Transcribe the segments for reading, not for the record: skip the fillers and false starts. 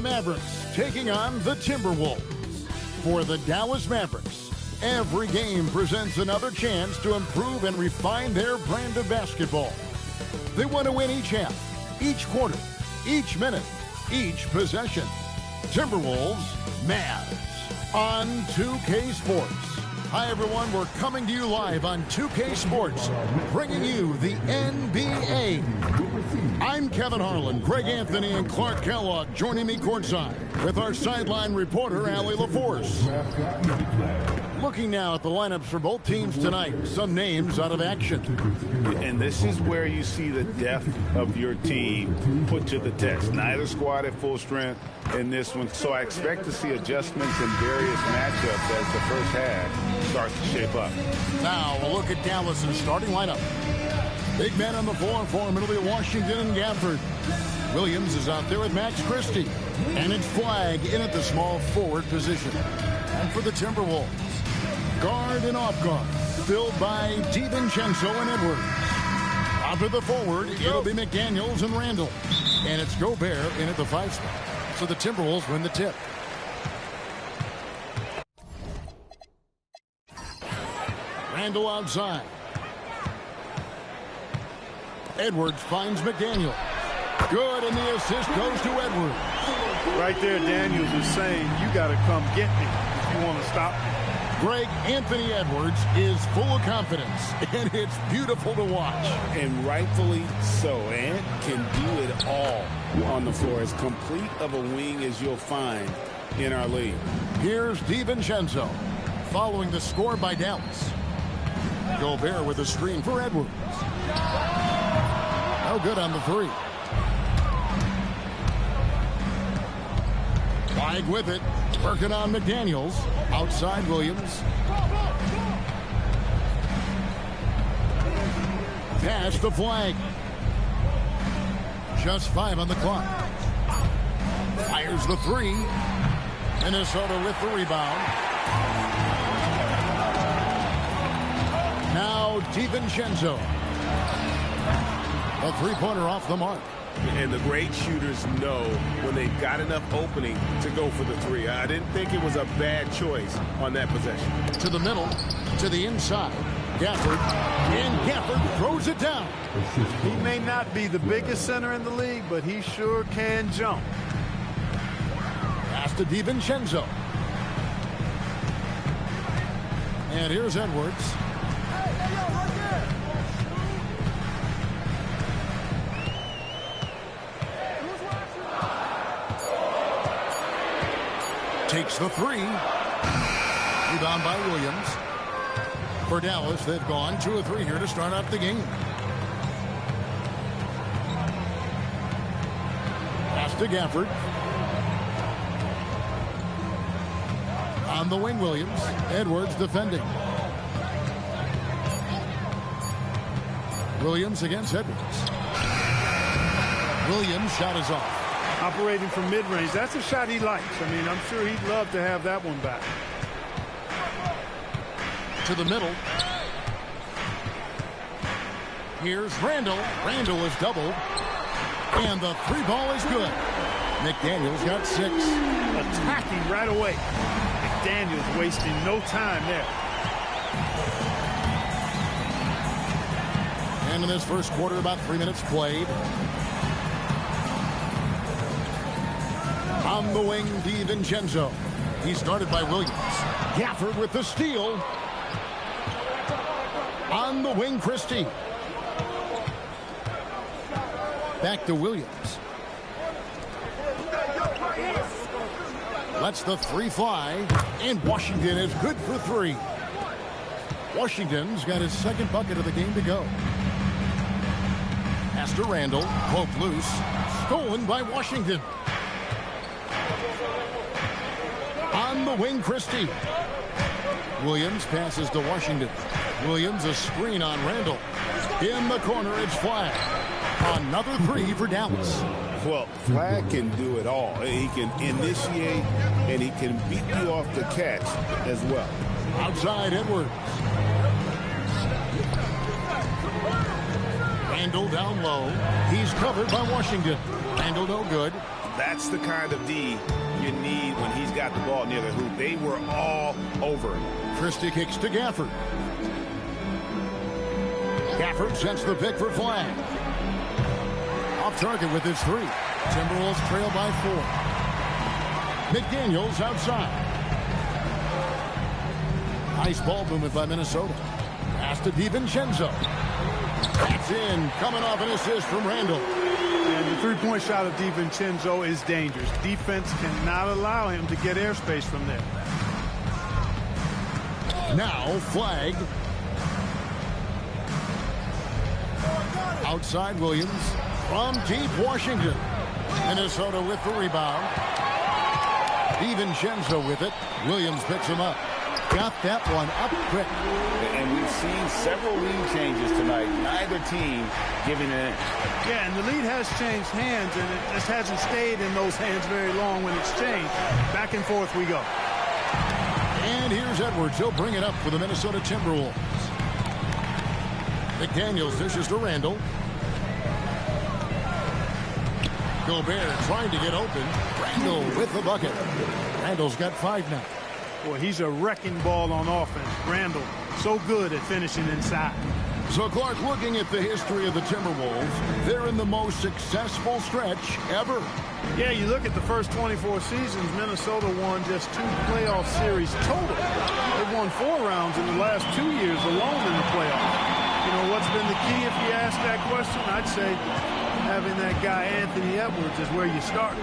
Mavericks taking on the Timberwolves. For the Dallas Mavericks, every game presents another chance to improve and refine their brand of basketball. They want to win each half, each quarter, each minute, each possession. Timberwolves, Mavs on 2K Sports. Hi, everyone. We're coming to you live on 2K Sports, bringing you the NBA. I'm Kevin Harlan, Greg Anthony, and Clark Kellogg joining me courtside with our sideline reporter, Allie LaForce. Looking now at the lineups for both teams tonight, some names out of action. And this is where you see the depth of your team put to the test. Neither squad at full strength in this one, so I expect to see adjustments in various matchups as the first half starts to shape up. Now a look at Dallas' starting lineup. Big men on the floor for him. It'll be Washington and Gafford. Williams is out there with Max Christie. And it's Flagg in at the small forward position. And for the Timberwolves, guard and off guard, filled by DiVincenzo and Edwards. Onto the forward, it'll be McDaniels and Randall. And it's Gobert in at the 5 spot. So the Timberwolves win the tip. Randall outside. Edwards finds McDaniel. Good, and the assist goes to Edwards. Right there, Daniels is saying, you got to come get me if you want to stop me. Greg, Anthony Edwards is full of confidence, and it's beautiful to watch. And rightfully so. Ant can do it all on the floor. As complete of a wing as you'll find in our league. Here's DiVincenzo following the score by Dallas. Gobert with a screen for Edwards. No good on the three. Flagg with it. Working on McDaniels. Outside Williams. Pass to Flagg. Just 5 on the clock. Fires the three. Minnesota with the rebound. Now DiVincenzo. A three-pointer off the mark. And the great shooters know when they've got enough opening to go for the three. I didn't think it was a bad choice on that possession. To the middle, to the inside. Gafford, and Gafford throws it down. He may not be the biggest center in the league, but he sure can jump. Pass to DiVincenzo. And here's Edwards. Takes the three. Rebound by Williams. For Dallas, they've gone 2 of 3 here to start out the game. Pass to Gafford. On the wing, Williams. Edwards defending. Williams against Edwards. Williams' shot is off. Operating from mid-range, that's a shot he likes. I mean, I'm sure he'd love to have that one back. To the middle. Here's Randall. Randall is doubled. And the 3 ball is good. McDaniels got 6. Attacking right away. McDaniels wasting no time there. And in this first quarter, about 3 minutes played. On the wing, DiVincenzo. He started by Williams. Gafford with the steal. On the wing, Christie. Back to Williams. Lets the 3 fly. And Washington is good for 3. Washington's got his 2nd bucket of the game to go. Pass to Randall. Poked loose. Stolen by Washington. On the wing, Christie. Williams passes to Washington. Williams a screen on Randall. In the corner, it's Flagg. Another 3 for Dallas. Well, Flagg can do it all. He can initiate and he can beat you off the catch as well. Outside Edwards. Randall down low. He's covered by Washington. Randall no good. That's the kind of D you need when he's got the ball near the hoop. They were all over him. Christie kicks to Gafford. Gafford sends the pick for Flag. Off target with his three. Timberwolves trail by 4. McDaniels outside. Nice ball movement by Minnesota. Pass to DiVincenzo. That's in. Coming off an assist from Randall. And the three-point shot of DiVincenzo is dangerous. Defense cannot allow him to get airspace from there. Now Flag. Outside Williams. From deep Washington. Minnesota with the rebound. DiVincenzo with it. Williams picks him up. Got that one up quick. And we've seen several lead changes tonight. Neither team giving in. Yeah, and the lead has changed hands, and it just hasn't stayed in those hands very long when it's changed. Back and forth we go. And here's Edwards. He'll bring it up for the Minnesota Timberwolves. McDaniels dishes to Randall. Gobert trying to get open. Randall with the bucket. Randall's got 5 now. Boy, he's a wrecking ball on offense. Randall, so good at finishing inside. So, Clark, looking at the history of the Timberwolves, they're in the most successful stretch ever. Yeah, you look at the first 24 seasons, Minnesota won just 2 playoff series total. They've won 4 rounds in the last 2 years alone in the playoffs. You know, what's been the key if you ask that question? I'd say having that guy Anthony Edwards is where you start.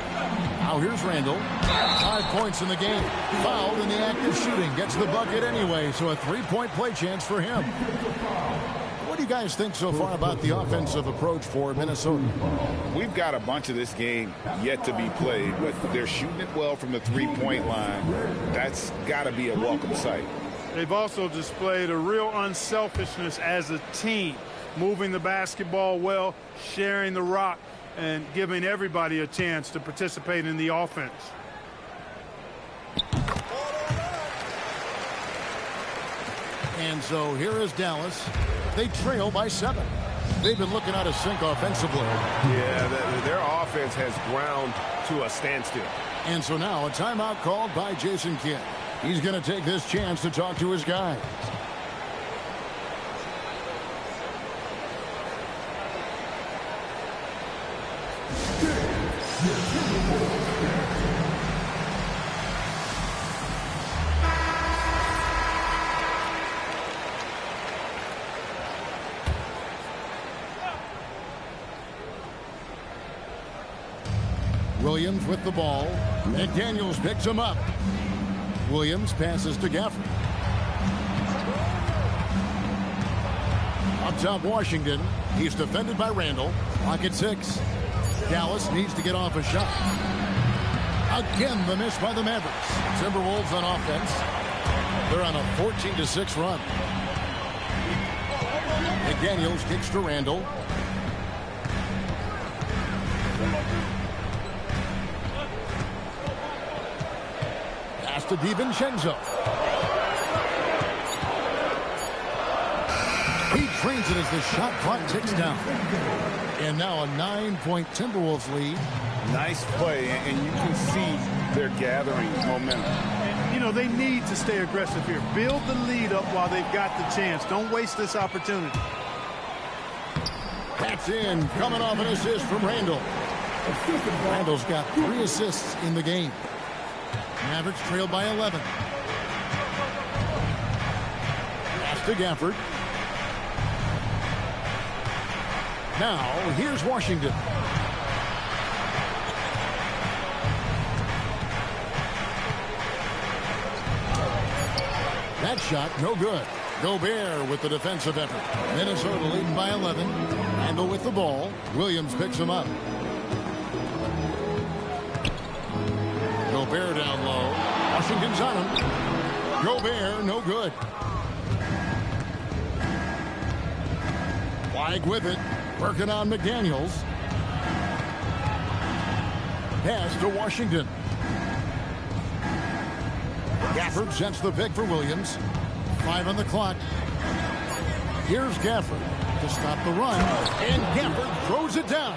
Now here's Randall. 5 points in the game. Fouled in the act of shooting. Gets the bucket anyway, so a 3-point play chance for him. What do you guys think so far about the offensive approach for Minnesota? We've got a bunch of this game yet to be played, but they're shooting it well from the 3-point line. That's got to be a welcome sight. They've also displayed a real unselfishness as a team, moving the basketball well, sharing the rock, and giving everybody a chance to participate in the offense. And so here is Dallas. They trail by 7. They've been looking out of sync offensively. Yeah, their offense has ground to a standstill. And so now a timeout called by Jason Kidd. He's going to take this chance to talk to his guys. Williams with the ball. McDaniels picks him up. Williams passes to Gafford. Up top, Washington. He's defended by Randall. Clock at 6. Dallas needs to get off a shot. Again, the miss by the Mavericks. Timberwolves on offense. They're on a 14-6 run. McDaniels kicks to Randall. Pass to DiVincenzo. He trains it as the shot clock ticks down. And now a 9-point Timberwolves lead. Nice play, and you can see they're gathering momentum. You know, they need to stay aggressive here. Build the lead up while they've got the chance. Don't waste this opportunity. That's in. Coming off an assist from Randall. Randall's got 3 assists in the game. Mavericks trailed by 11. Pass to Gafford. Now, here's Washington. That shot, no good. Gobert with the defensive effort. Minnesota leading by 11. Randall with the ball. Williams picks him up. Gobert down low. Washington's on him. Gobert, no good. Flag with it. Working on McDaniels. Pass to Washington. Gafford sends the pick for Williams. 5 on the clock. Here's Gafford to stop the run. And Gafford throws it down.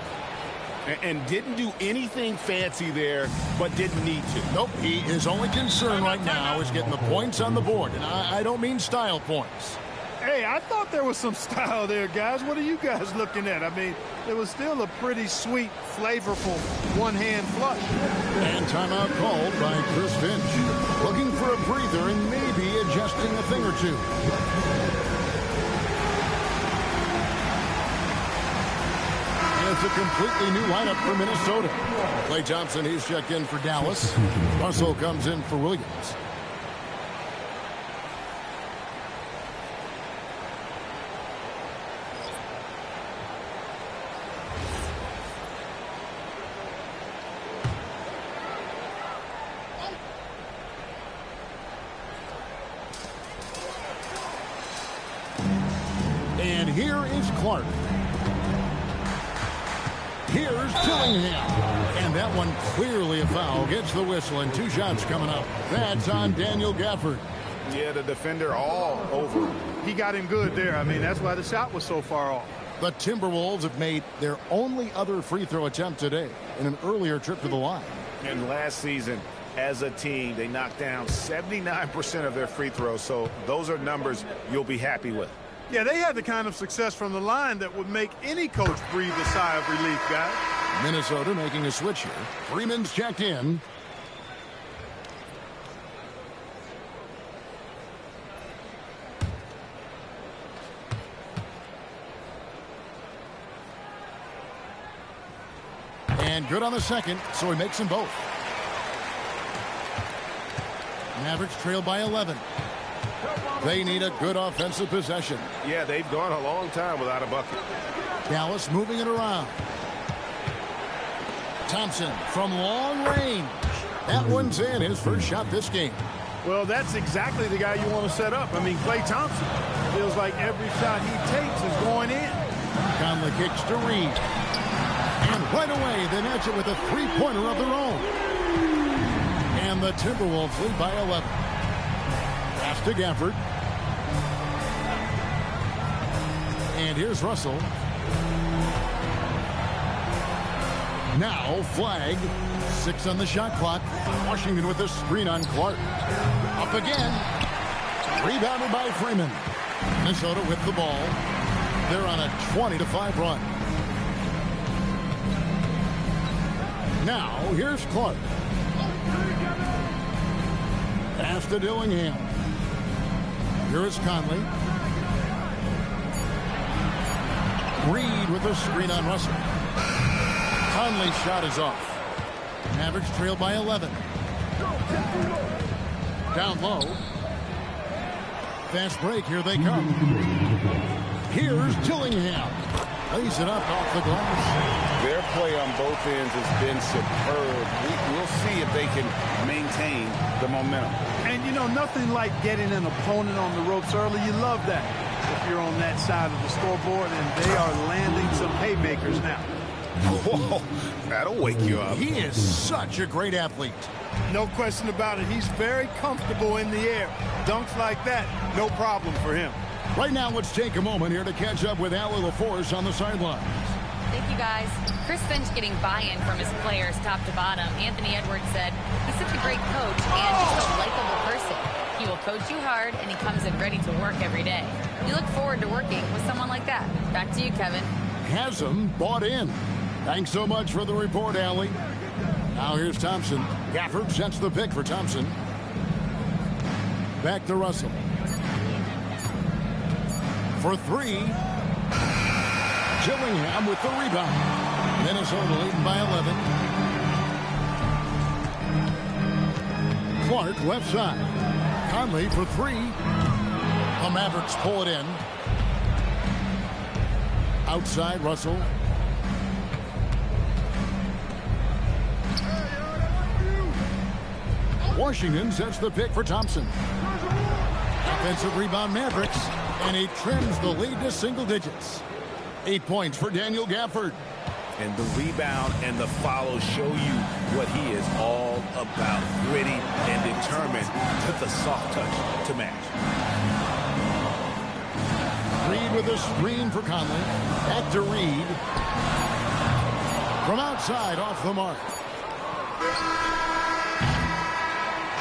And didn't do anything fancy there, but didn't need to. Nope, his only concern right now is getting the points on the board. And I don't mean style points. Hey, I thought there was some style there, guys. What are you guys looking at? I mean, it was still a pretty sweet, flavorful one-hand flush. And timeout called by Chris Finch. Looking for a breather and maybe adjusting a thing or two. It's a completely new lineup for Minnesota. Klay Thompson, he's checked in for Dallas. Russell comes in for Williams. And here is Clark. Here's Dillingham. And that one clearly a foul. Gets the whistle and 2 shots coming up. That's on Daniel Gafford. Yeah, the defender all over. He got him good there. I mean, that's why the shot was so far off. The Timberwolves have made their only other free throw attempt today in an earlier trip to the line. And last season, as a team, they knocked down 79% of their free throws. So those are numbers you'll be happy with. Yeah, they had the kind of success from the line that would make any coach breathe a sigh of relief, guys. Minnesota making a switch here. Freeman's checked in. And good on the second, so he makes them both. Mavericks trail by 11. They need a good offensive possession. Yeah, they've gone a long time without a bucket. Dallas moving it around. Thompson from long range. That one's in, his first shot this game. Well, that's exactly the guy you want to set up. I mean, Klay Thompson feels like every shot he takes is going in. Conley kicks to Reed. And right away, they match it with a three-pointer of their own. And the Timberwolves lead by 11. Pass to Gafford. And here's Russell. Now flag. 6 on the shot clock. Washington with a screen on Clark. Up again. Rebounded by Freeman. Minnesota with the ball. They're on a 20-5 run. Now here's Clark. Pass to Dillingham. Here is Conley. Reed with a screen on Russell. Conley's shot is off. Mavericks trail by 11. Down low. Fast break. Here they come. Here's Dillingham. Lays it up off the glass. Their play on both ends has been superb. We'll see if they can maintain the momentum. And, you know, nothing like getting an opponent on the ropes early. You love that if you're on that side of the scoreboard, and they are landing some haymakers now. Whoa, that'll wake you up. He is such a great athlete. No question about it. He's very comfortable in the air. Dunks like that, no problem for him. Right now, let's take a moment here to catch up with Allie LaForce on the sidelines. Thank you, guys. Chris Finch getting buy-in from his players top to bottom. Anthony Edwards said, he's such a great coach and just a likable person. He will coach you hard, and he comes in ready to work every day. You look forward to working with someone like that. Back to you, Kevin. Has him bought in. Thanks so much for the report, Allie. Now here's Thompson. Gafford sets the pick for Thompson. Back to Russell. For 3. Dillingham with the rebound. Minnesota leading by 11. Clark left side. Conley for 3. The Mavericks pull it in. Outside, Russell. Washington sets the pick for Thompson. Offensive rebound, Mavericks. And he trims the lead to single digits. 8 points for Daniel Gafford. And the rebound and the follow show you what he is all about. Gritty and determined with the soft touch to match. Reed with a screen for Conley. Back to Reed. From outside, off the mark.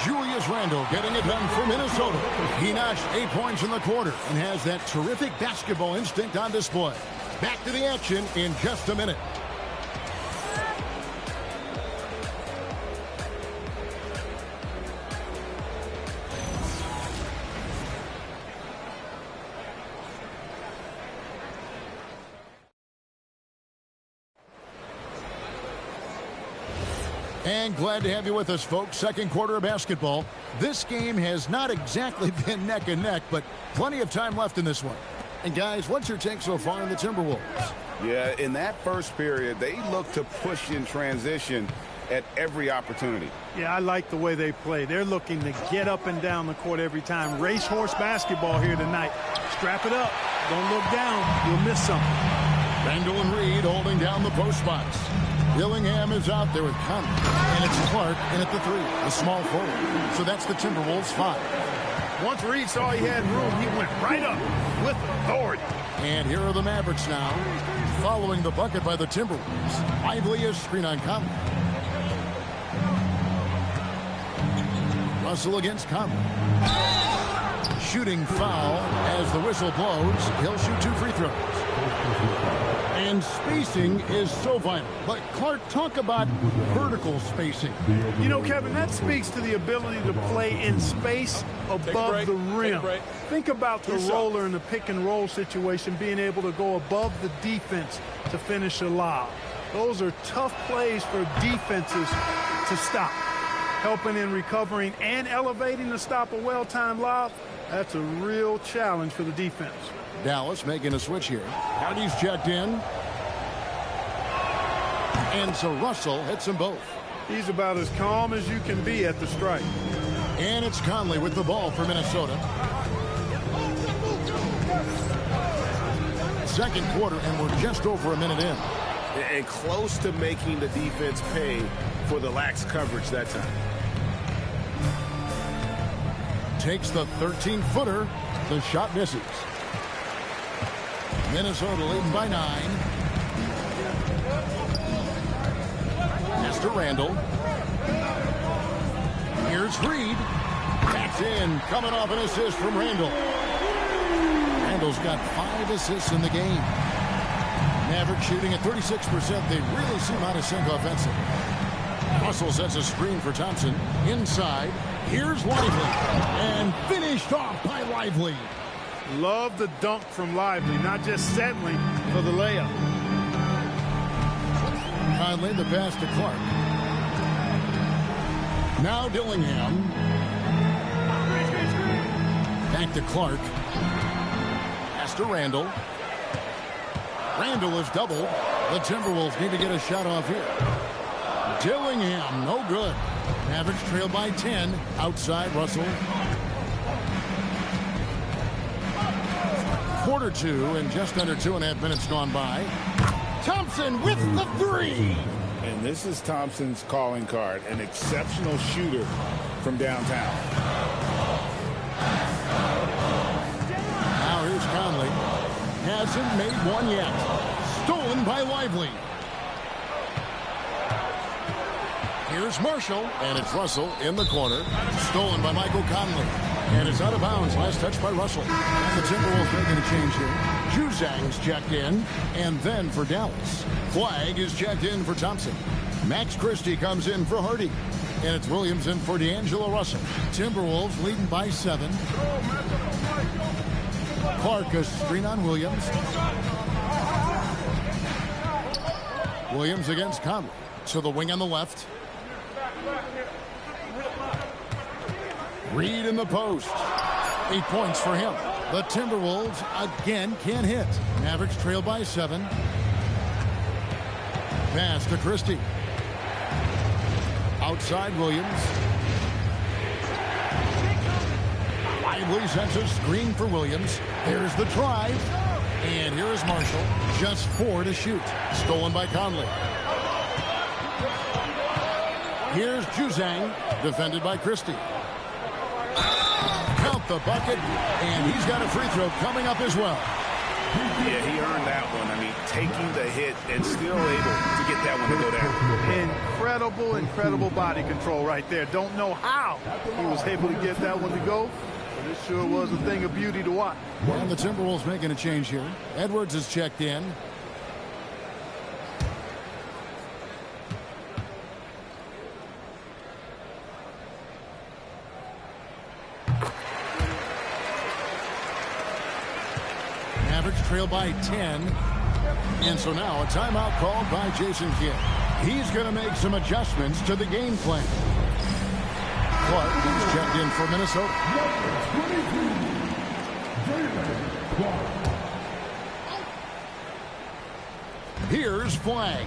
Julius Randle getting it done for Minnesota. He notched 8 points in the quarter and has that terrific basketball instinct on display. Back to the action in just a minute. And glad to have you with us, folks. Second quarter of basketball. This game has not exactly been neck and neck, but plenty of time left in this one. And guys, what's your take so far on the Timberwolves? Yeah, in that first period, they look to push in transition at every opportunity. Yeah, I like the way they play. They're looking to get up and down the court every time. Racehorse basketball here tonight. Strap it up. Don't look down. You'll miss something. Randle and Reed holding down the post spots. Dillingham is out there with Conley. And it's Clark in at the 3, the small forward. So that's the Timberwolves 5. Once Reed saw he had room, he went right up with authority. And here are the Mavericks now, following the bucket by the Timberwolves. Lively is screen on Conley. Russell against Conley. Shooting foul as the whistle blows. He'll shoot 2 free throws. And spacing is so vital. But, Clark, talk about vertical spacing. You know, Kevin, that speaks to the ability to play in space above the rim. Think about the roller in the pick-and-roll situation, being able to go above the defense to finish a lob. Those are tough plays for defenses to stop. Helping in recovering and elevating to stop a well-timed lob, that's a real challenge for the defense. Dallas making a switch here. Hardy's checked in. And so Russell hits them both. He's about as calm as you can be at the strike. And it's Conley with the ball for Minnesota. Second quarter, and we're just over a minute in. And close to making the defense pay for the lax coverage that time. Takes the 13-footer. The shot misses. Minnesota leading by 9. Mr. Randle. Here's Reed. That's in. Coming off an assist from Randle. Randle's got 5 assists in the game. Mavericks shooting at 36%. They really seem out of sync offensively. Russell sets a screen for Thompson. Inside. Here's Lively. And finished off by Lively. Love the dunk from Lively, not just settling for the layup. Conley, the pass to Clark. Now Dillingham. Back to Clark. Pass to Randle. Randle is doubled. The Timberwolves need to get a shot off here. Dillingham, no good. Mavericks trail by 10. Outside, Russell. Quarter 2 and just under 2.5 minutes gone by. Thompson with the 3. And this is Thompson's calling card, an exceptional shooter from downtown. Now here's Conley. Hasn't made one yet. Stolen by Lively. Here's Marshall, and it's Russell in the corner. Stolen by Michael Conley. And it's out of bounds. Last touch by Russell. And the Timberwolves making a change here. Juzang's checked in. And then for Dallas, Flagg is checked in for Thompson. Max Christie comes in for Hardy. And it's Williams in for D'Angelo Russell. Timberwolves leading by 7. Clark a screen on Williams. Williams against Conley. So the wing on the left. Reed in the post. 8 points for him. The Timberwolves again can't hit. Mavericks trail by 7. Pass to Christie. Outside Williams. Lively sets a screen for Williams. There's the drive. And here is Marshall. Just 4 to shoot. Stolen by Conley. Here's Juzang. Defended by Christie. Count the bucket. And he's got a free throw coming up as well. Yeah, he earned that one. I mean, taking the hit and still able to get that one to go down. Incredible body control right there. Don't know how he was able to get that one to go, but it sure was a thing of beauty to watch. And the Timberwolves making a change here. Edwards is checked in. Mavericks trail by 10. And so now a timeout called by Jason Kidd. He's going to make some adjustments to the game plan. Clark, he's checked in for Minnesota. Here's Flagg.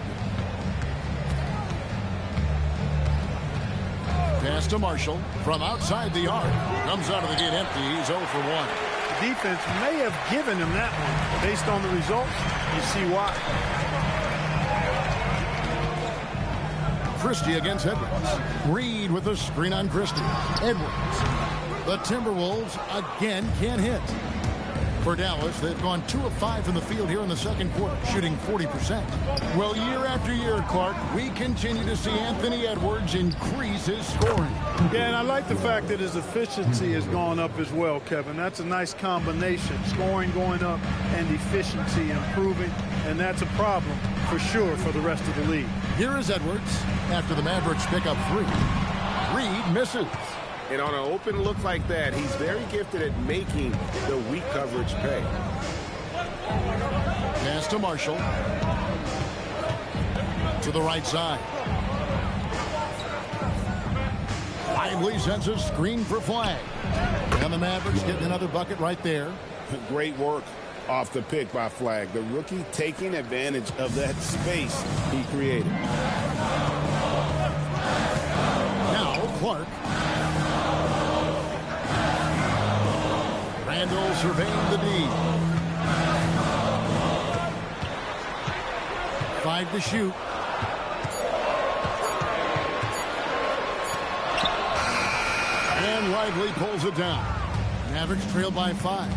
Pass to Marshall from outside the arc. Comes out of the gate empty. He's 0 for 1. Defense may have given him that one. Based on the results, you see why. Christie against Edwards. Reed with a screen on Christie. Edwards. The Timberwolves again can't hit. For Dallas, they've gone 2 of 5 from the field here in the second quarter, shooting 40%. Well, year after year, Clark, we continue to see Anthony Edwards increase his scoring. Yeah, and I like the fact that his efficiency has gone up as well, Kevin. That's a nice combination. Scoring going up and efficiency improving, and that's a problem for sure for the rest of the league. Here is Edwards after the Mavericks pick up 3. Reed misses. And on an open look like that, he's very gifted at making the weak coverage pay. Pass to Marshall. To the right side. Lively sends a screen for Flagg. And the Mavericks getting another bucket right there. Great work off the pick by Flagg. The rookie taking advantage of that space he created. Now Clark. Randall surveying the D. 5 to shoot. And Lively pulls it down. Mavericks trail by 5.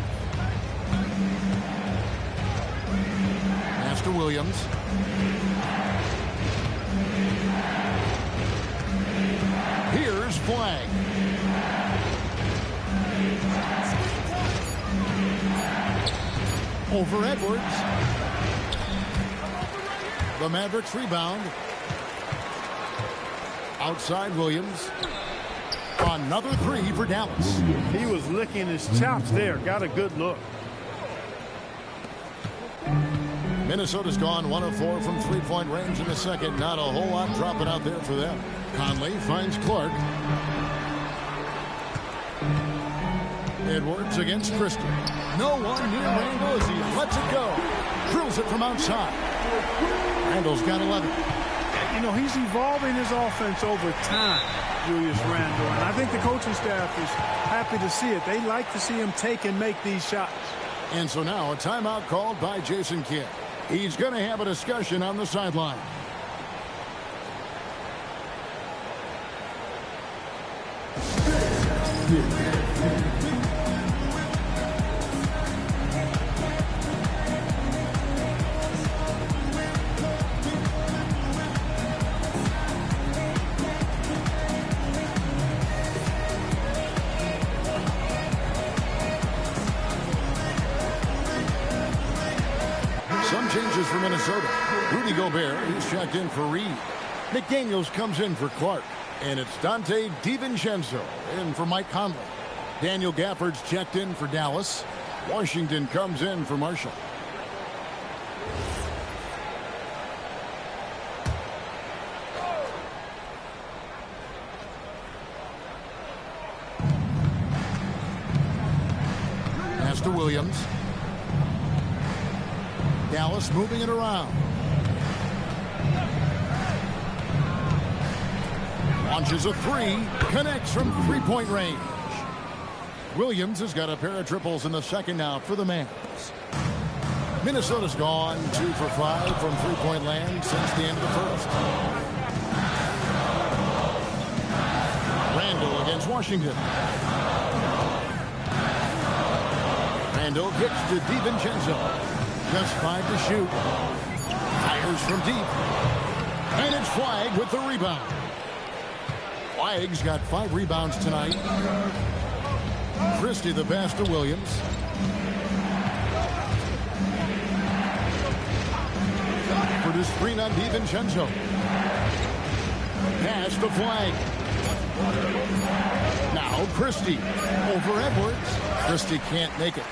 Pass to Williams. Here's Flagg. Over Edwards. The Mavericks rebound. Outside Williams. Another 3 for Dallas. He was licking his chops there. Got a good look. Minnesota's gone 1 of 4 from three-point range in the second. Not a whole lot dropping out there for them. Conley finds Clark. Edwards against Christie. No one near Randall as he lets it go. Drills it from outside. Randall's got 11. You know, he's evolving his offense over time, Julius Randle. And I think the coaching staff is happy to see it. They like to see him take and make these shots. And so now a timeout called by Jason Kidd. He's going to have a discussion on the sideline. Some changes for Minnesota. Rudy Gobert, he's checked in for Reed. McDaniels comes in for Clark. And it's Dante DiVincenzo in for Mike Conley. Daniel Gafford's checked in for Dallas. Washington comes in for Marshall. Pass to Williams. Dallas moving it around. Launches a 3. Connects from three-point range. Williams has got a pair of triples in the second now for the Mavs. Minnesota's gone 2 for 5 from three-point land since the end of the first. Randall against Washington. Randall kicks to DiVincenzo. Just 5 to shoot. Fires from deep. And it's Flagg with the rebound. Flagg's got 5 rebounds tonight. Christie the pass to Williams. For the screen on DiVincenzo. Pass to Flagg. Now Christie over Edwards. Christie can't make it.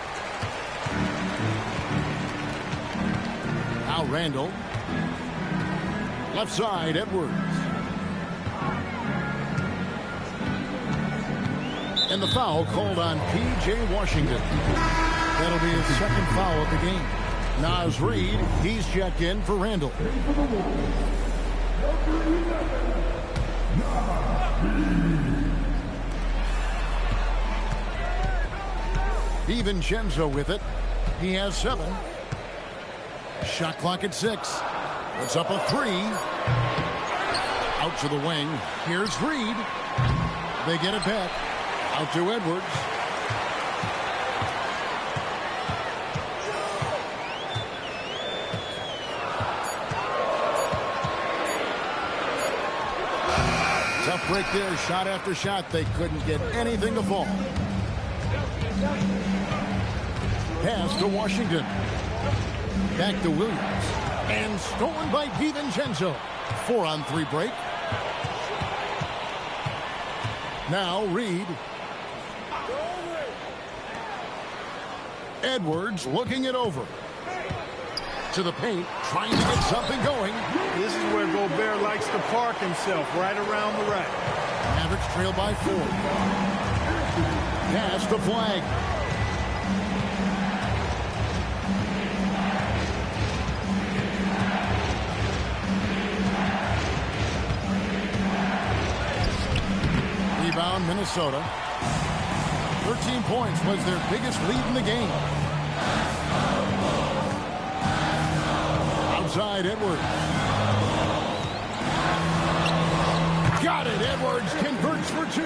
Now Randall. Left side, Edwards. And the foul called on P.J. Washington. That'll be his second foul of the game. Naz Reid, he's checked in for Randall. DiVincenzo with it. He has 7. Shot clock at 6. It's up a 3. Out to the wing. Here's Reid. They get it back. Out to Edwards. Tough break there. Shot after shot. They couldn't get anything to fall. Pass to Washington. Back to Williams. And stolen by DiVincenzo. 4-on-3 break. Now Reid. Edwards looking it over. To the paint, trying to get something going. This is where Gobert likes to park himself, right around the rack. Mavericks trail by 4. Pass to Flagg. Rebound, Minnesota. 13 points was their biggest lead in the game. Outside, Edwards. Got it. Edwards converts for 2.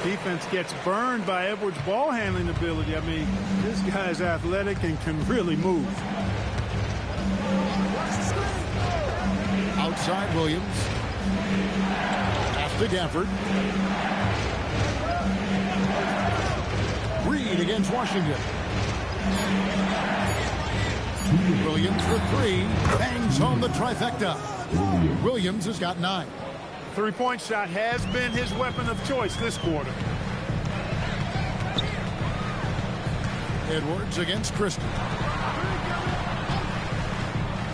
Defense gets burned by Edwards' ball handling ability. I mean, this guy's athletic and can really move. Outside, Williams. Pass to Gafford. Reid against Washington. Williams for 3. Bangs home the trifecta. Williams has got 9. Three-point shot has been his weapon of choice this quarter. Edwards against Christie.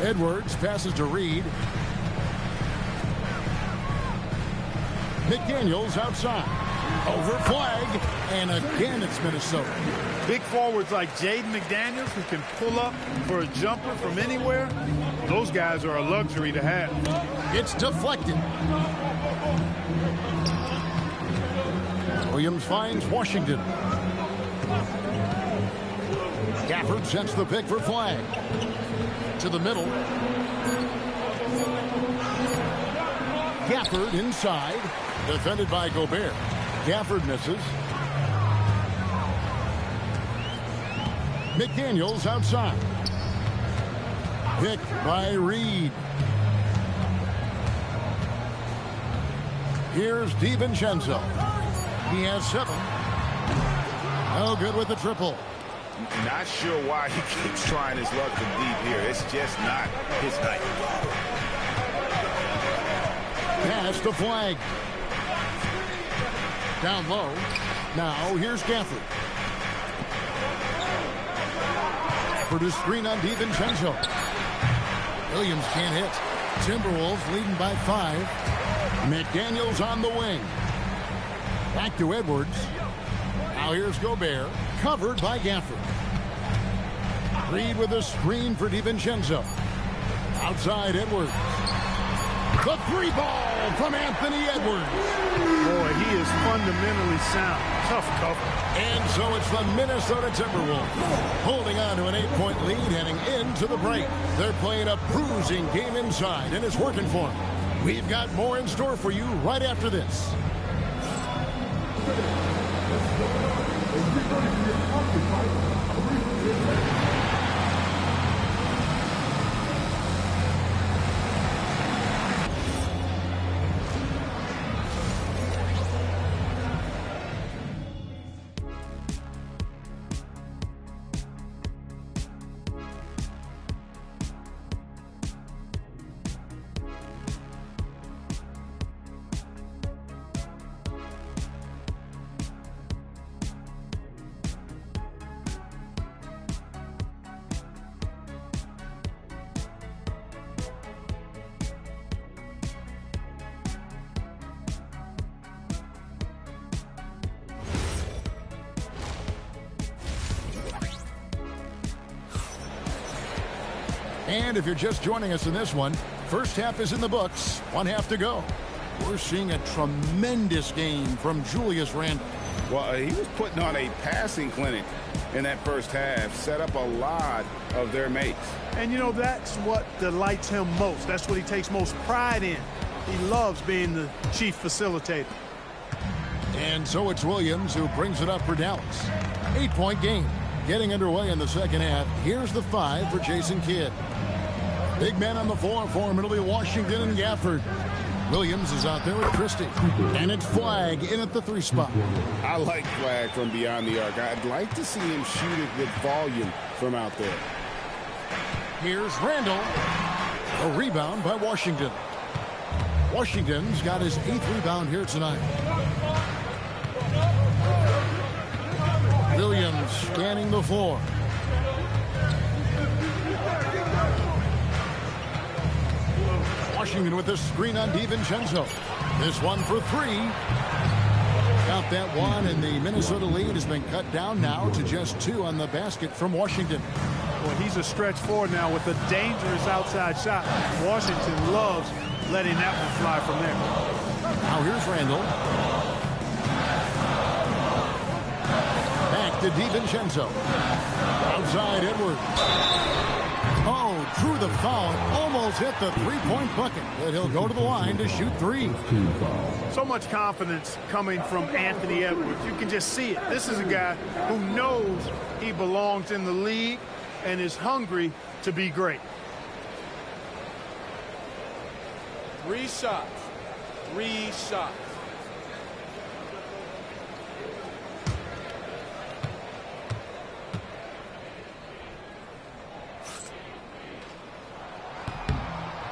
Edwards passes to Reid. McDaniels outside. Over Flagg. And again, it's Minnesota. Big forwards like Jaden McDaniels who can pull up for a jumper from anywhere. Those guys are a luxury to have. It's deflected. Williams finds Washington. Gafford sets the pick for Flagg. To the middle. Gafford inside. Defended by Gobert. Gafford misses. McDaniels outside. Picked by Reid. Here's DiVincenzo. He has 7. No good with the triple. Not sure why he keeps trying his luck from deep here. It's just not his night. Pass to Flagg. Down low. Now here's Gafford. For the screen on DiVincenzo. Williams can't hit. Timberwolves leading by 5. McDaniels on the wing. Back to Edwards. Now here's Gobert. Covered by Gafford. Reid with a screen for DiVincenzo. Outside Edwards. The 3-ball from Anthony Edwards. Boy, he is fundamentally sound. Tough cover. And so it's the Minnesota Timberwolves holding on to an 8-point lead heading into the break. They're playing a bruising game inside, and it's working for them. We've got more in store for you right after this. And if you're just joining us in this one, first half is in the books, 1 half to go. We're seeing a tremendous game from Julius Randle. Well, he was putting on a passing clinic in that first half, set up a lot of their mates. And, you know, that's what delights him most. That's what he takes most pride in. He loves being the chief facilitator. And so it's Williams who brings it up for Dallas. 8-point game. Getting underway in the second half. Here's the 5 for Jason Kidd. Big man on the floor for him. It'll be Washington and Gafford. Williams is out there with Christie. And it's Flagg in at the 3 spot. I like Flagg from beyond the arc. I'd like to see him shoot it with volume from out there. Here's Randle. A rebound by Washington. Washington's got his 8th rebound here tonight. Williams scanning the floor. Washington with the screen on DiVincenzo. This one for 3. Got that one, and the Minnesota lead has been cut down now to just 2 on the basket from Washington. Well, he's a stretch forward now with a dangerous outside shot. Washington loves letting that one fly from there. Now here's Randle. Back to DiVincenzo. Outside Edwards. Oh, drew the foul. Almost hit the 3-point bucket. But he'll go to the line to shoot 3. So much confidence coming from Anthony Edwards. You can just see it. This is a guy who knows he belongs in the league and is hungry to be great. 3 shots. 3 shots.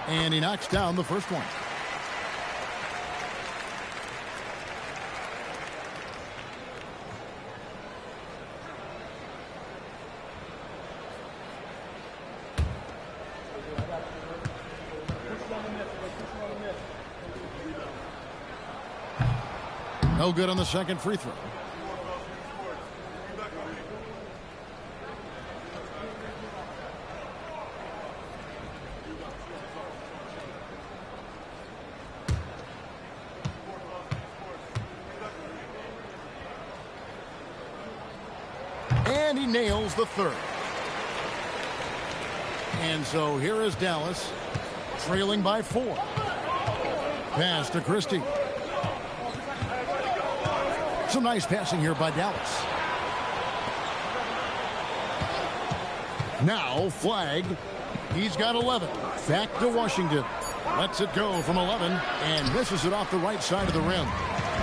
And he knocks down the first one. No good on the second free throw. And he nails the third. And so here is Dallas, trailing by 4. Pass to Christie. Some nice passing here by Dallas. Now Flagg. He's got 11. Back to Washington. Lets it go from 11 and misses it off the right side of the rim.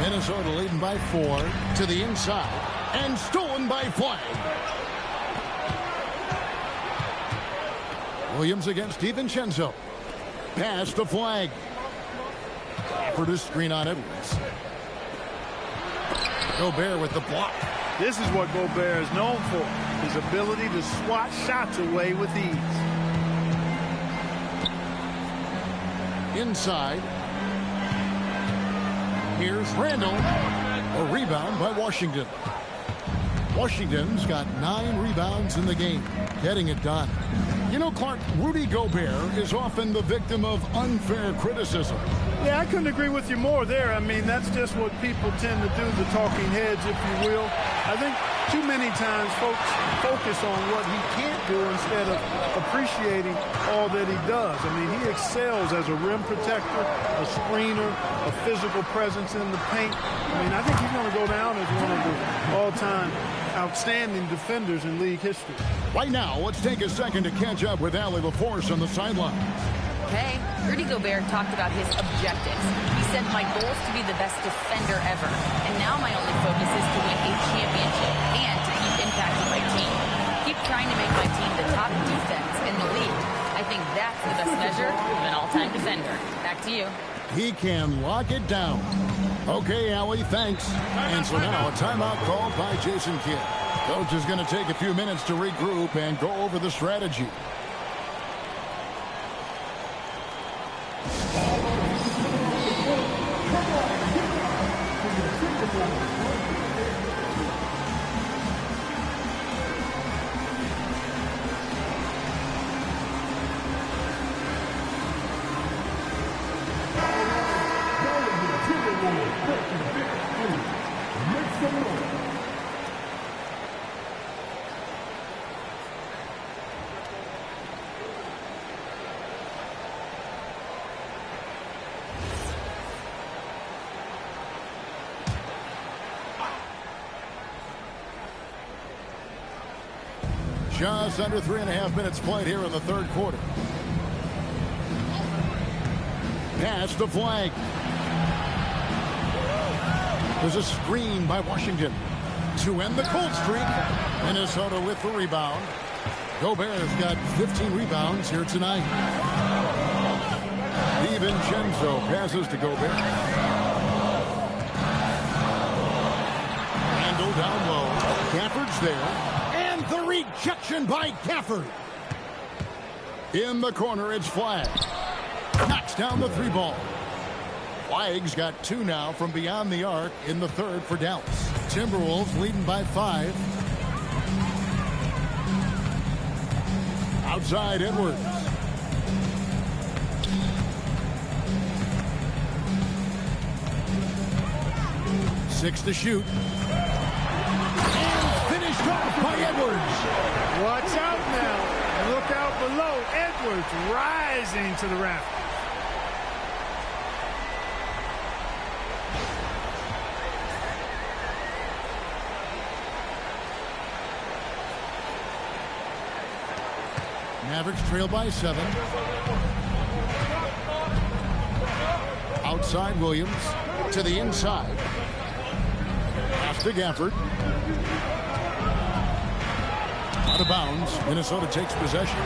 Minnesota leading by 4 to the inside. And stolen by Flagg. Williams against DiVincenzo. Pass to Flagg. For the screen on Edwards. Gobert with the block. This is what Gobert is known for. His ability to swat shots away with ease. Inside. Here's Randle. A rebound by Washington. Washington's got 9 rebounds in the game, getting it done. You know, Clark, Rudy Gobert is often the victim of unfair criticism. Yeah, I couldn't agree with you more there. I mean, that's just what people tend to do, the talking heads, if you will. I think too many times folks focus on what he can't do instead of appreciating all that he does. I mean, he excels as a rim protector, a screener, a physical presence in the paint. I mean, I think he's going to go down as one of the all-time outstanding defenders in league history. Right now, let's take a second to catch up with Allie LaForce on the sideline. Okay, Rudy Gobert talked about his objectives. He said, my goal is to be the best defender ever. And now my only focus is to win a championship and to keep impacting my team. Keep trying to make my team the top defense in the league. I think that's the best measure of an all-time defender. Back to you. He can lock it down. Okay, Allie, thanks. And so now a timeout called by Jason Kidd. Coach is going to take a few minutes to regroup and go over the strategy. Just under 3.5 minutes played here in the third quarter. Pass to Flag. There's a screen by Washington to end the cold streak. Minnesota with the rebound. Gobert's got 15 rebounds here tonight. DiVincenzo passes to Gobert. Randall down low. Gafford's there. And the rejection by Gafford. In the corner, it's Flag. Knocks down the three ball. Flag's got 2 now from beyond the arc in the third for Dallas. Timberwolves leading by 5. Outside Edwards. 6 to shoot. And finished off by Edwards. Watch out now. Look out below. Edwards rising to the rafters. Mavericks trail by 7. Outside Williams to the inside. Pass to Gafford. Out of bounds. Minnesota takes possession.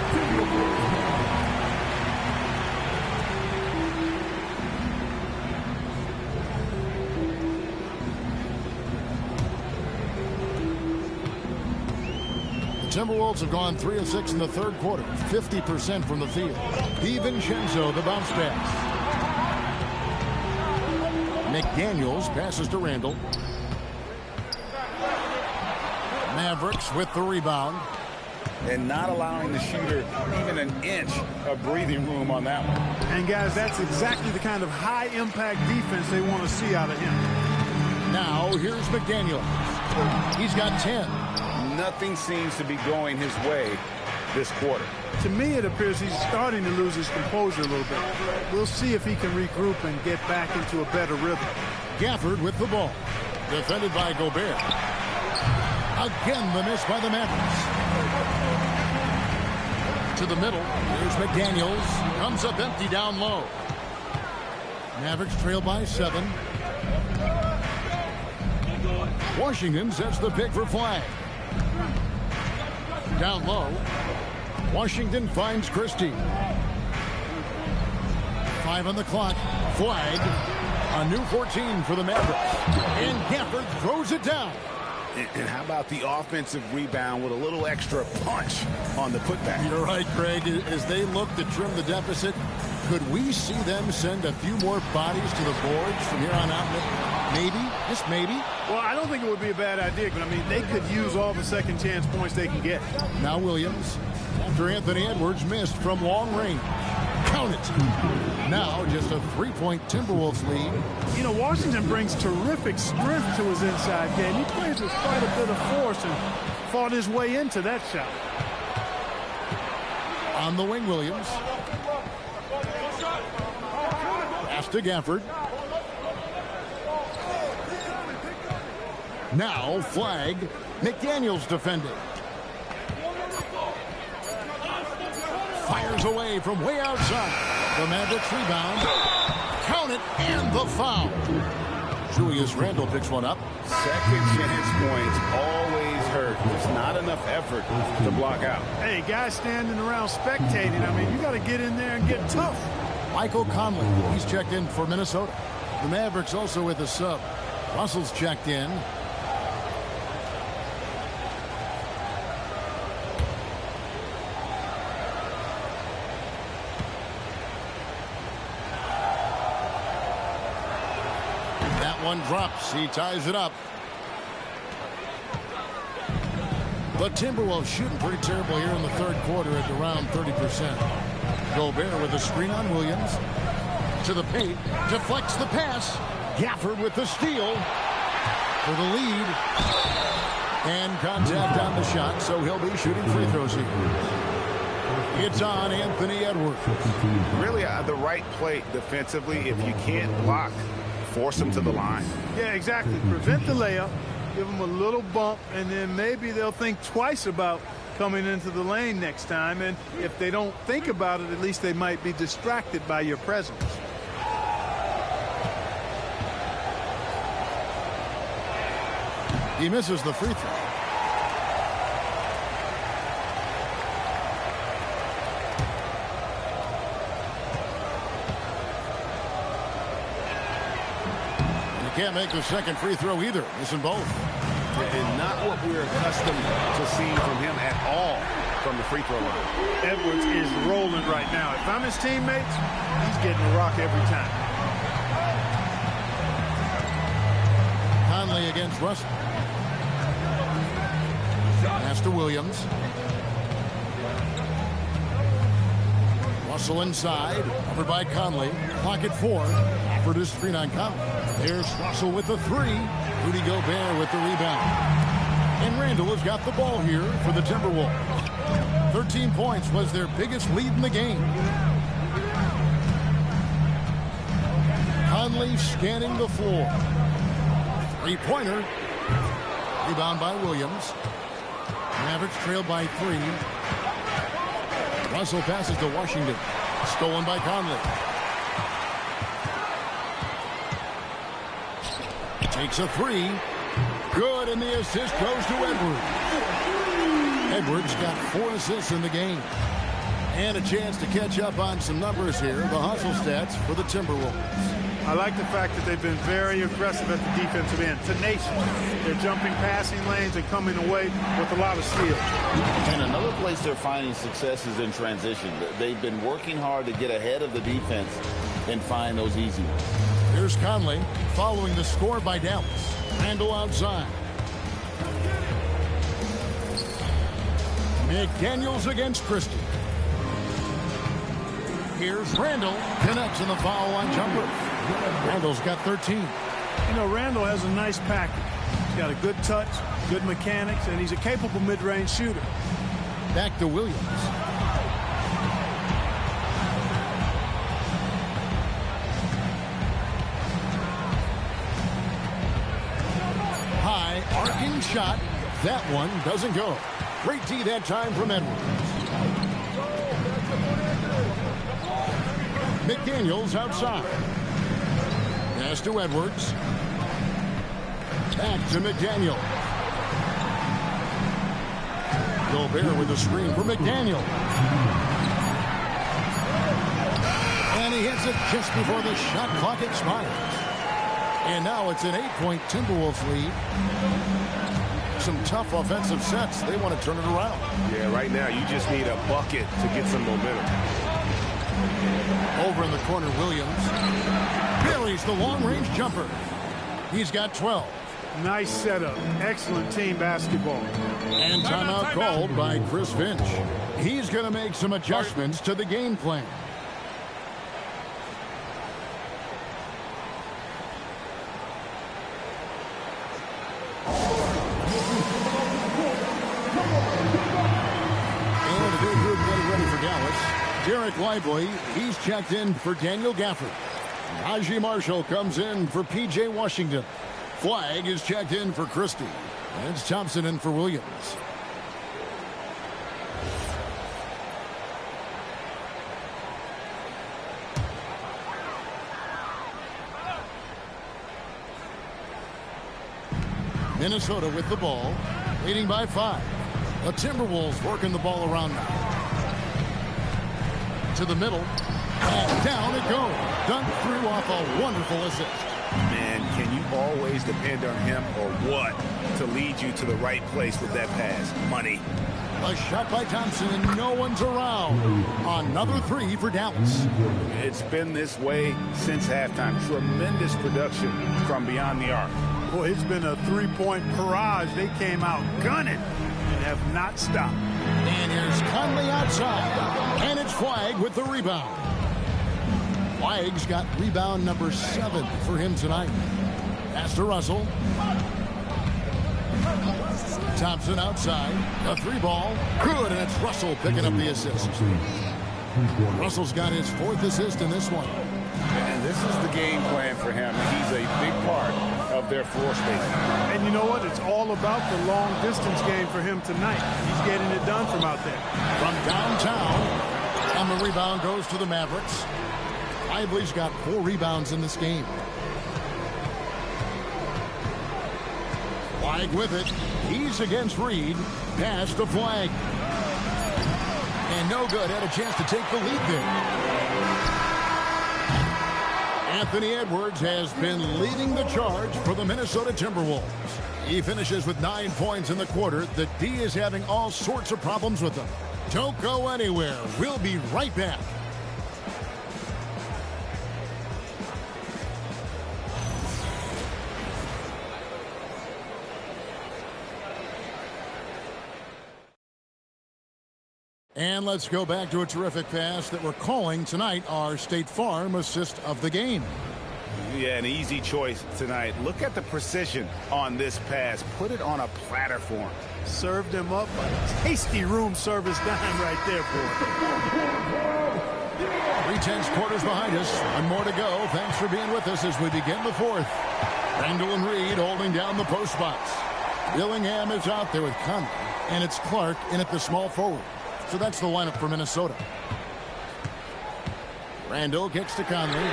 Timberwolves have gone 3 of 6 in the third quarter, 50% from the field. DiVincenzo, the bounce pass. McDaniels passes to Randall. Mavericks with the rebound. And not allowing the shooter even an inch of breathing room on that one. And guys, that's exactly the kind of high-impact defense they want to see out of him. Now here's McDaniels. He's got 10. Nothing seems to be going his way this quarter. To me, it appears he's starting to lose his composure a little bit. We'll see if he can regroup and get back into a better rhythm. Gafford with the ball. Defended by Gobert. Again, the miss by the Mavericks. To the middle. Here's McDaniels. Comes up empty down low. Mavericks trail by 7. Washington sets the pick for Flag. Down low. Washington finds Christie. 5 on the clock. Flag. A new 14 for the Mavericks. And Gafford throws it down. And how about the offensive rebound with a little extra punch on the putback? You're right, Craig. As they look to trim the deficit, could we see them send a few more bodies to the boards from here on out? Maybe, just maybe. Well, I don't think it would be a bad idea, but I mean, they could use all the second chance points they can get. Now Williams, after Anthony Edwards missed from long range. Count it. Now just a 3-point Timberwolves lead. You know, Washington brings terrific strength to his inside game. He plays with quite a bit of force and fought his way into that shot. On the wing, Williams. Pass to Gafford. Now Flag. McDaniels defending. Fires away from way outside. The Mavericks rebound. Count it, and the foul. Julius Randle picks one up. Second chance points always hurt. There's not enough effort to block out. Hey, guys standing around spectating. I mean, you got to get in there and get tough. Michael Conley, he's checked in for Minnesota. The Mavericks also with a sub. Russell's checked in. One drops. He ties it up. The Timberwolves shooting pretty terrible here in the third quarter at around 30%. Gobert with a screen on Williams. To the paint. Deflects the pass. Gafford with the steal. For the lead. And contact on the shot, so he'll be shooting free throws here. It's on Anthony Edwards. Really the right play defensively. If you can't block, force them to the line. Yeah, exactly. Prevent the layup, give them a little bump, and then maybe they'll think twice about coming into the lane next time. And if they don't think about it, at least they might be distracted by your presence. He misses the free throw. Can't make the second free throw either. Missing both. And not what we're accustomed to seeing from him at all from the free throw line. Edwards is rolling right now. If I'm his teammates, he's getting a rock every time. Conley against Russell. Pass to Williams. Russell inside. Covered by Conley. Clock at 4. For this screen on Conley. There's Russell with the 3. Rudy Gobert with the rebound. And Randall has got the ball here for the Timberwolves. 13 points was their biggest lead in the game. Conley scanning the floor. Three-pointer. Rebound by Williams. Mavericks trailed by 3. Russell passes to Washington. Stolen by Conley. Takes a 3. Good, and the assist goes to Edwards. Edwards got 4 assists in the game. And a chance to catch up on some numbers here. The hustle stats for the Timberwolves. I like the fact that they've been very aggressive at the defensive end. Tenacious. They're jumping passing lanes and coming away with a lot of steals. And another place they're finding success is in transition. They've been working hard to get ahead of the defense and find those easy ones. Here's Conley following the score by Dallas. Randall outside. McDaniels against Christie. Here's Randall. Connects in the foul on jumper. Randall's got 13. You know, Randall has a nice package. He's got a good touch, good mechanics, and he's a capable mid-range shooter. Back to Williams. High arcing shot. That one doesn't go. Great D that time from Edwards. McDaniels outside. Pass to Edwards. Back to McDaniel. Gobert with the screen for McDaniel. And he hits it just before the shot clock expires. And now it's an 8-point Timberwolves lead. Some tough offensive sets. They want to turn it around. Yeah, right now you just need a bucket to get some momentum. Over in the corner, Williams buries the long-range jumper. He's got 12. Nice setup. Excellent team basketball. And timeout called by Chris Finch. He's going to make some adjustments to the game plan. And the new group getting ready for Dallas. Derek Lively, he's checked in for Daniel Gafford. Najee Marshall comes in for P.J. Washington. Flagg is checked in for Christie. And it's Thompson in for Williams. Minnesota with the ball, leading by 5. The Timberwolves working the ball around now. To the middle, and down it goes. Dunk through off a wonderful assist. Man, can you always depend on him or what to lead you to the right place with that pass? Money. A shot by Thompson, and no one's around. Another 3 for Dallas. It's been this way since halftime. Tremendous production from beyond the arc. Boy, it's been a three-point barrage. They came out gunning and have not stopped. And here's Conley outside. And it's Flagg with the rebound. Flagg's got rebound number 7 for him tonight. Pass to Russell. Thompson outside. A 3-ball. Good, and it's Russell picking up the assist. Russell's got his 4th assist in this one. And this is the game plan for him. He's a big part of their floor space. And you know what? It's all about the long distance game for him tonight. He's getting it done from out there. From downtown, and the rebound goes to the Mavericks. Lively's got 4 rebounds in this game. Flag with it. He's against Reed. Pass to Flag. And no good. Had a chance to take the lead there. Anthony Edwards has been leading the charge for the Minnesota Timberwolves. He finishes with 9 points in the quarter. The D is having all sorts of problems with them. Don't go anywhere. We'll be right back. And let's go back to a terrific pass that we're calling tonight our State Farm assist of the game. Yeah, an easy choice tonight. Look at the precision on this pass. Put it on a platter for him. Served him up a tasty room service dime right there, boy. 3/10 quarters behind us. 1 more to go. Thanks for being with us as we begin the 4th. Randall and Reed holding down the post spots. Dillingham is out there with Conley, and it's Clark in at the small forward. So that's the lineup for Minnesota. Randall gets to Conley.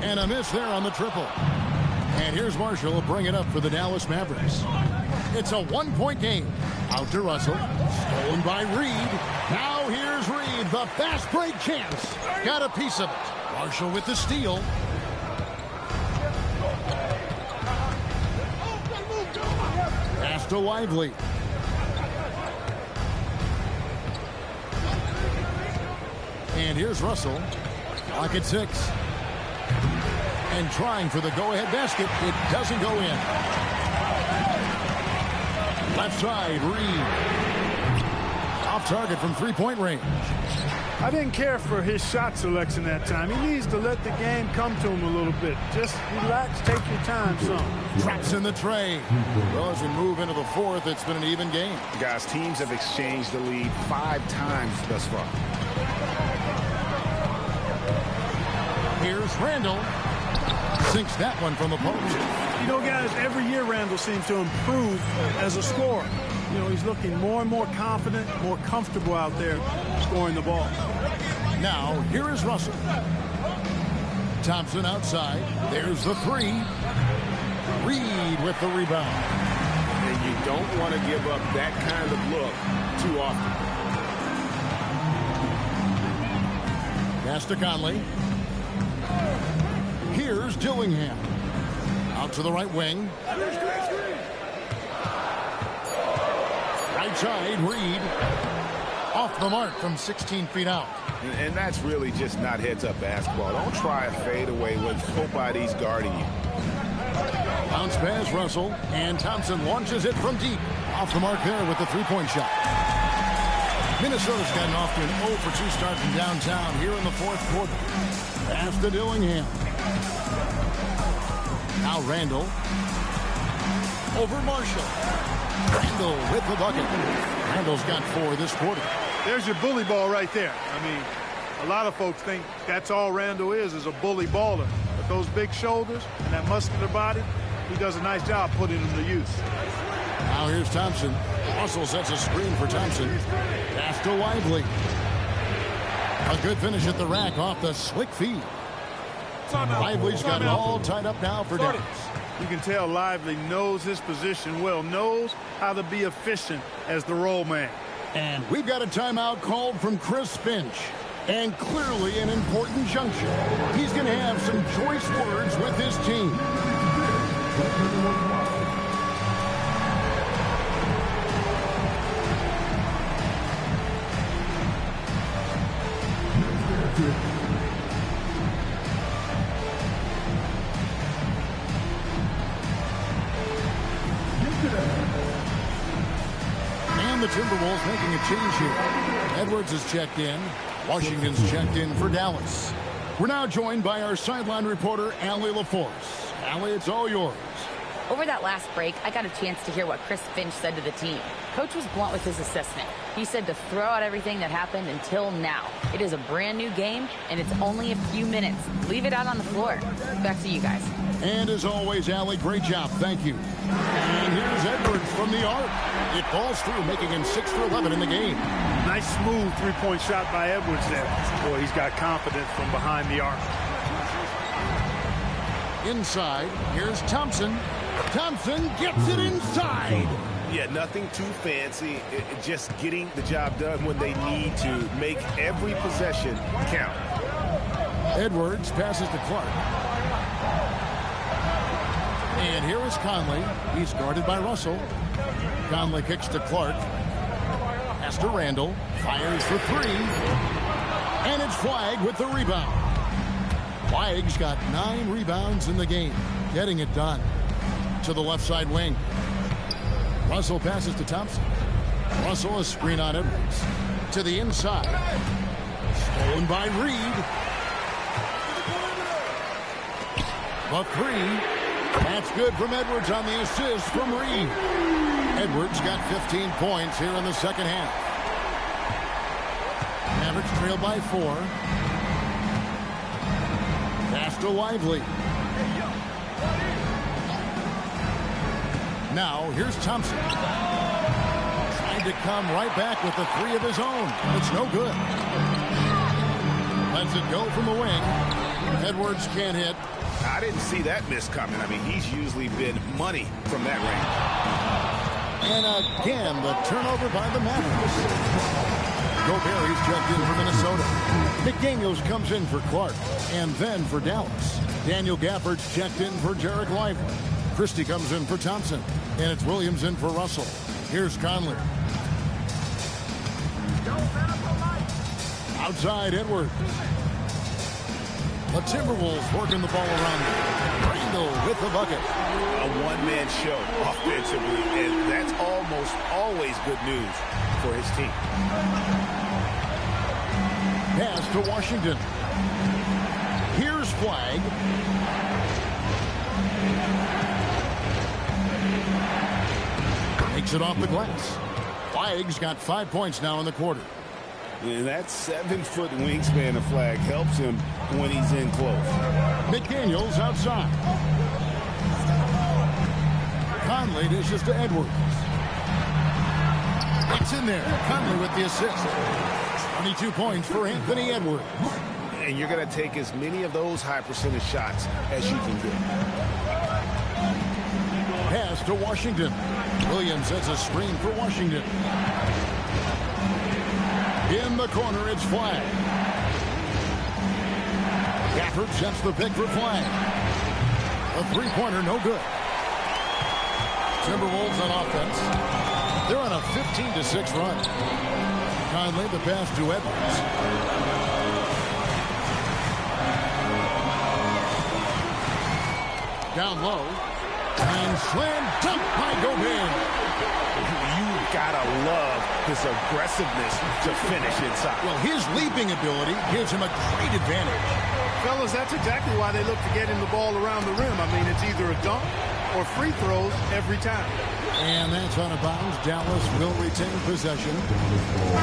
And a miss there on the triple. And here's Marshall bring it up for the Dallas Mavericks. It's a 1-point game. Out to Russell. Stolen by Reed. Now here's Reed. The fast break chance. Got a piece of it. Marshall with the steal. Pass to Lively. And here's Russell. Clock at 6. And trying for the go-ahead basket. It doesn't go in. Left side, Reed. Off target from 3-point range. I didn't care for his shot selection that time. He needs to let the game come to him a little bit. Just relax, take your time some. Traps in the tray. Well, as we move into the 4th, it's been an even game. Guys, teams have exchanged the lead 5 times thus far. Here's Randall. Sinks that one from the post. You know, guys, every year Randall seems to improve as a scorer. You know, he's looking more and more confident, more comfortable out there scoring the ball. Now, here is Russell. Thompson outside. There's the 3. Reed with the rebound. And you don't want to give up that kind of look too often. Pass to Conley. Here's Dillingham. Out to the right wing. Right side, Reed. Off the mark from 16 feet out. And that's really just not heads-up basketball. Don't try a fadeaway when nobody's guarding you. Bounce pass, Russell. And Thompson launches it from deep. Off the mark there with the 3-point shot. Minnesota's gotten off to an 0 for 2 start from downtown here in the 4th quarter. Pass to Dillingham. Now Randall. Over Marshall. Randall with the bucket. Randall's got 4 this quarter. There's your bully ball right there. I mean, a lot of folks think that's all Randall is a bully baller. But those big shoulders and that muscular body, he does a nice job putting them to use. Now here's Thompson. Russell sets a screen for Thompson. Pass to Lively. A good finish at the rack off the slick feed. Lively's got it all tied up now for Dallas. You can tell Lively knows his position well, knows how to be efficient as the roll man. And we've got a timeout called from Chris Finch. And clearly an important juncture. He's going to have some choice words with his team. And the Timberwolves making a change here. Edwards is checked in. Washington's checked in for Dallas. We're now joined by our sideline reporter, Allie LaForce. Allie, it's all yours. Over that last break, I got a chance to hear what Chris Finch said to the team. Coach was blunt with his assessment. He said to throw out everything that happened until now. It is a brand new game, and it's only a few minutes. Leave it out on the floor. Back to you guys. And as always, Allie, great job. Thank you. And here's Edwards from the arc. It falls through, making him 6 for 11 in the game. Nice, smooth three-point shot by Edwards there. Boy, he's got confidence from behind the arc. Inside, here's Thompson. Thompson gets it inside. Yeah, nothing too fancy. Just getting the job done when they need to. Make every possession count. Edwards passes to Clark. And here is Conley. He's guarded by Russell. Conley kicks to Clark. Pass to Randall. Fires for three. And it's Flagg with the rebound. Flagg's got 9 rebounds in the game. Getting it done. To the left side wing. Russell passes to Thompson. Russell, a screen on Edwards. To the inside. Stolen by Reed. The three. That's good from Edwards on the assist from Reed. Edwards got 15 points here in the second half. Mavericks trail by 4. Pass to Lively. Now, here's Thompson. Trying to come right back with the 3 of his own. It's no good. Lets it go from the wing. Edwards can't hit. I didn't see that miss coming. I mean, he's usually been money from that range. And again, the turnover by the Mavericks. Gobert checked in for Minnesota. McDaniels comes in for Clark. And then for Dallas. Daniel Gafford's checked in for Jarek Lively. Christie comes in for Thompson. And it's Williams in for Russell. Here's Conley. Outside, Edwards. The Timberwolves working the ball around. Randall with the bucket. A one-man show offensively, and that's almost always good news for his team. Pass to Washington. Here's Flagg. Takes it off the glass. Flagg's got 5 points now in the quarter. And that 7-foot wingspan of Flagg helps him when he's in close. McDaniels outside. Conley dishes to Edwards. It's in there. Conley with the assist. 22 points for Anthony Edwards. And you're going to take as many of those high percentage shots as you can get. Pass to Washington. Williams sets a screen for Washington. In the corner, it's Flagg. Gafford sets the pick for Flagg. A three-pointer, no good. Timberwolves on offense. They're on a 15-6 run. Conley the pass to Edwards. Down low. And slam dunk by Gobert. You gotta love his aggressiveness to finish inside. Well, his leaping ability gives him a great advantage. Fellas, that's exactly why they look to get him the ball around the rim. I mean, it's either a dunk or free throws every time. And that's out of bounds. Dallas will retain possession.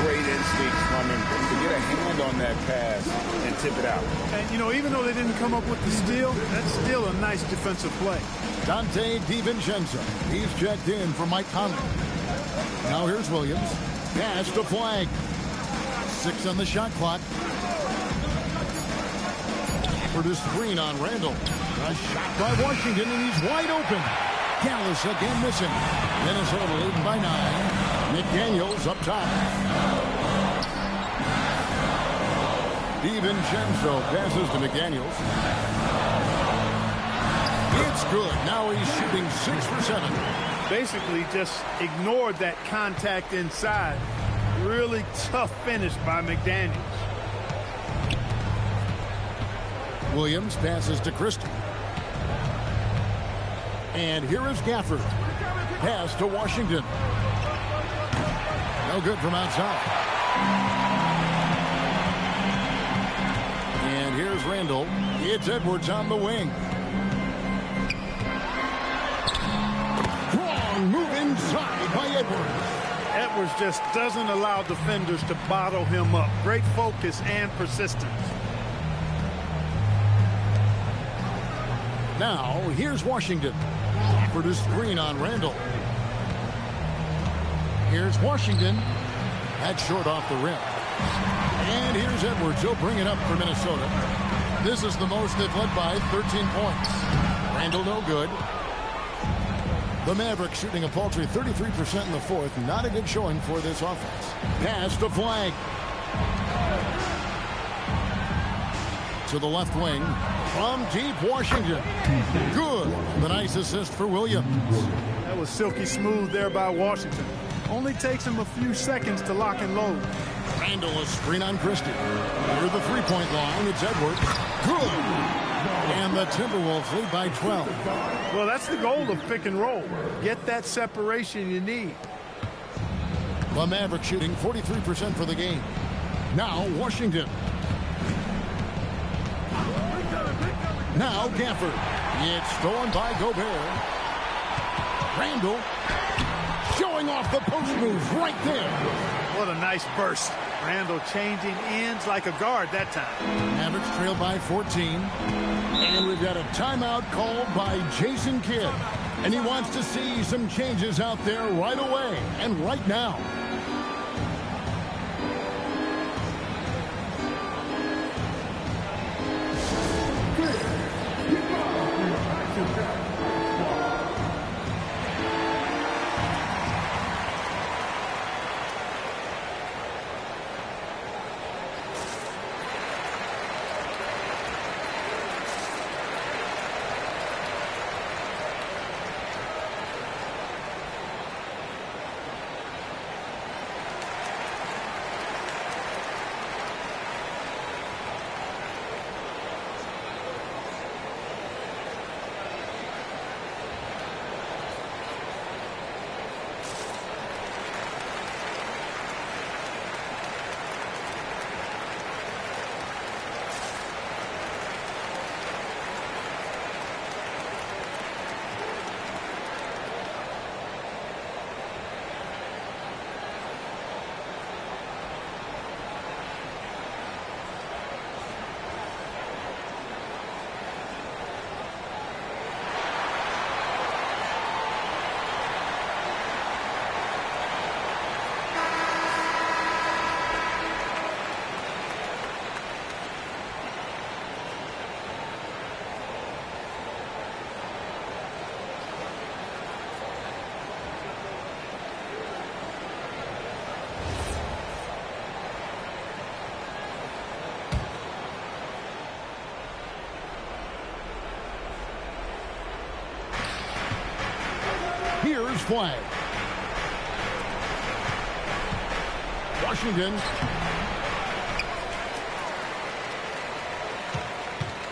Great instincts from him to get a hand on that pass and tip it out. And, you know, even though they didn't come up with the steal, that's still a nice defensive play. Dante DiVincenzo. He's checked in for Mike Conley. Now here's Williams. Pass to Flagg. 6 on the shot clock. For the screen on Randall. A shot by Washington, and he's wide open. Dallas again missing. Minnesota leading by 9. McDaniels up top. DiVincenzo passes to McDaniels. It's good. Now he's shooting 6 for 7. Basically just ignored that contact inside. Really tough finish by McDaniels. Williams passes to Christie. And here is Gafford. Pass to Washington. No good from outside. And here's Randall. It's Edwards on the wing. Strong move inside by Edwards. Edwards just doesn't allow defenders to bottle him up. Great focus and persistence. Now, here's Washington. For the screen on Randall. Here's Washington. That's short off the rim. And here's Edwards. He'll bring it up for Minnesota. This is the most they've led by 13 points. Randall no good. The Mavericks shooting a paltry 33% in the fourth. Not a good showing for this offense. Pass to Flag. To the left wing. From deep, Washington. Good. The nice assist for Williams. That was silky smooth there by Washington. Only takes him a few seconds to lock and load. Randall, a screen on Christie. Near the three-point line, it's Edwards. Good. And the Timberwolves lead by 12. Well, that's the goal of pick and roll. Get that separation you need. The Mavericks shooting 43% for the game. Now, Washington. Now, Gafford. It's stolen by Gobert. Randall showing off the post move right there. What a nice burst. Randall changing ends like a guard that time. Mavericks trail by 14. And we've got a timeout called by Jason Kidd. And he wants to see some changes out there right away and right now. Here's Flag. Washington.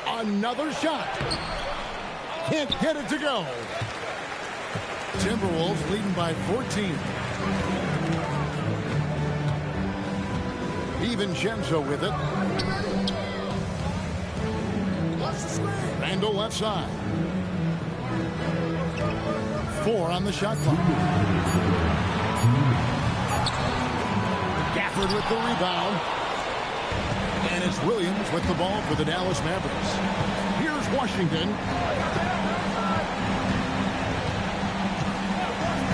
Another shot. Can't get it to go. Timberwolves leading by 14. DiVincenzo with it. Randall left side. 4 on the shot clock. Gafford with the rebound. And it's Williams with the ball for the Dallas Mavericks. Here's Washington.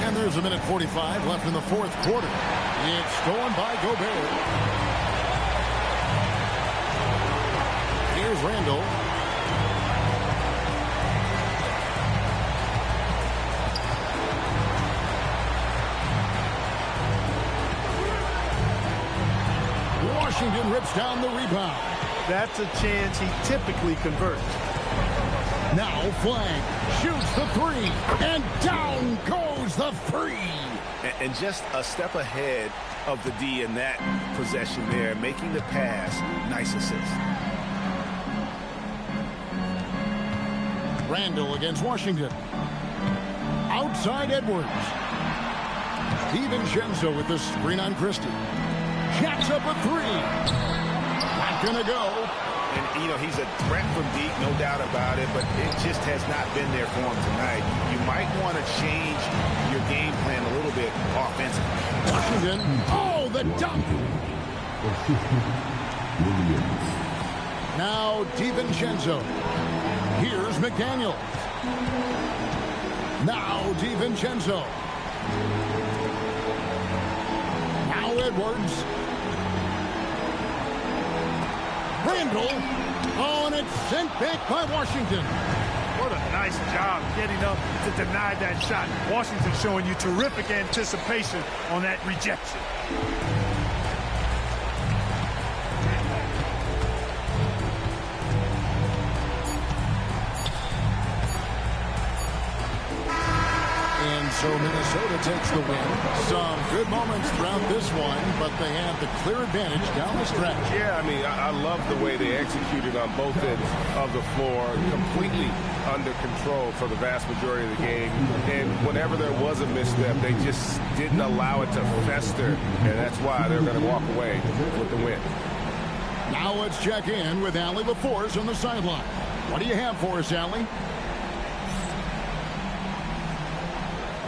And there's a minute 45 left in the fourth quarter. It's stolen by Gobert. Here's Randall. Washington rips down the rebound. That's a chance he typically converts. Now Flag shoots the three, and down goes the free. And just a step ahead of the D in that possession there, making the pass. Nice assist. Randall against Washington. Outside Edwards. DiVincenzo with the screen on Christie. Jacks up a three. Not gonna go. And, you know, he's a threat from deep, no doubt about it, but it just has not been there for him tonight. You might want to change your game plan a little bit offensively. Washington. Oh, the dunk. Now DiVincenzo. Here's McDaniel. Now DiVincenzo. Now Edwards. Randall. Oh, and it's sent back by Washington. What a nice job getting up to deny that shot. Washington showing you terrific anticipation on that rejection. And so Minnesota takes the win. Some good moments throughout this one, but they have the clear advantage down the stretch. Yeah, I mean, I love the way they executed on both ends of the floor, completely under control for the vast majority of the game. And whenever there was a misstep, they just didn't allow it to fester, and that's why they're going to walk away with the win. Now let's check in with Allie LaForce on the sideline. What do you have for us, Allie?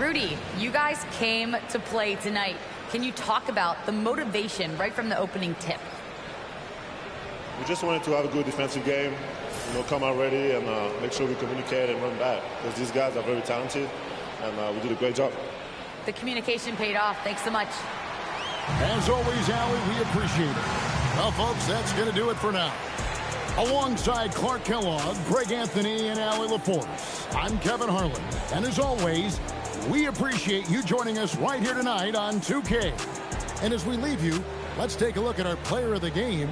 Rudy, you guys came to play tonight. Can you talk about the motivation right from the opening tip? We just wanted to have a good defensive game, come out ready and make sure we communicate and run back. Because these guys are very talented, and we did a great job. The communication paid off. Thanks so much. As always, Allie, we appreciate it. Well, folks, that's going to do it for now. Alongside Clark Kellogg, Greg Anthony, and Allie LaForce, I'm Kevin Harlan. And as always, we appreciate you joining us right here tonight on 2K. And as we leave you, let's take a look at our player of the game.